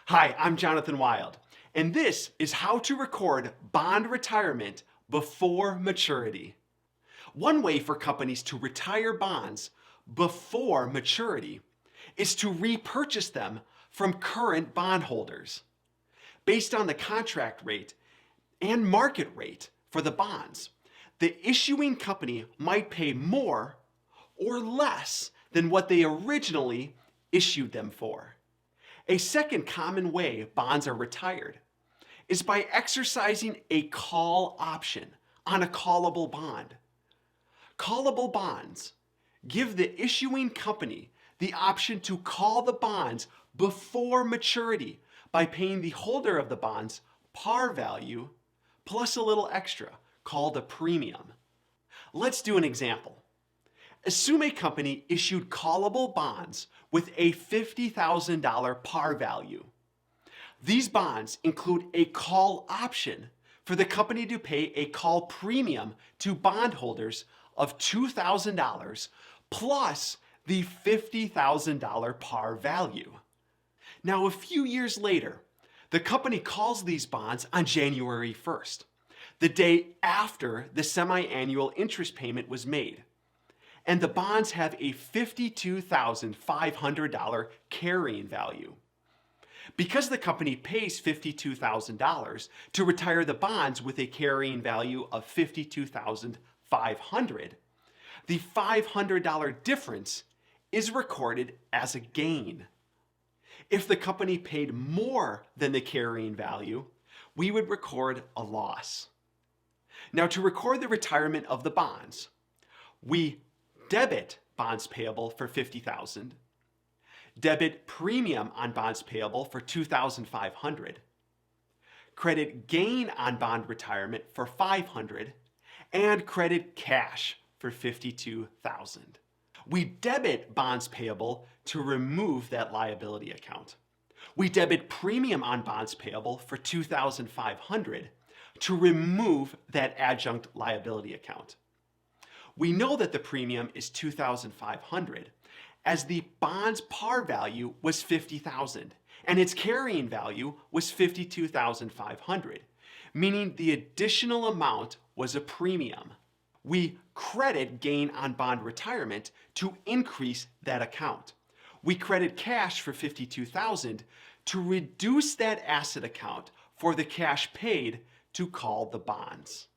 Hi, I'm Jonathan Wild, and this is how to record bond retirement before maturity. One way for companies to retire bonds before maturity is to repurchase them from current bondholders. Based on the contract rate and market rate for the bonds, the issuing company might pay more or less than what they originally issued them for. A second common way bonds are retired is by exercising a call option on a callable bond. Callable bonds give the issuing company the option to call the bonds before maturity by paying the holder of the bonds par value plus a little extra called a premium. Let's do an example. Assume a company issued callable bonds with a $50,000 par value. These bonds include a call option for the company to pay a call premium to bondholders of $2,000 plus the $50,000 par value. Now, a few years later, the company calls these bonds on January 1st, the day after the semi-annual interest payment was made, and the bonds have a $52,500 carrying value. Because the company pays $52,000 to retire the bonds with a carrying value of $52,500, the $500 difference is recorded as a gain. If the company paid more than the carrying value, we would record a loss. Now, to record the retirement of the bonds, we debit bonds payable for $50,000, debit premium on bonds payable for $2,500, credit gain on bond retirement for $500, and credit cash for $52,000. We debit bonds payable to remove that liability account. We debit premium on bonds payable for $2,500 to remove that adjunct liability account. We know that the premium is $2,500 as the bond's par value was $50,000 and its carrying value was $52,500, meaning the additional amount was a premium. We credit gain on bond retirement to increase that account. We credit cash for $52,000 to reduce that asset account for the cash paid to call the bonds.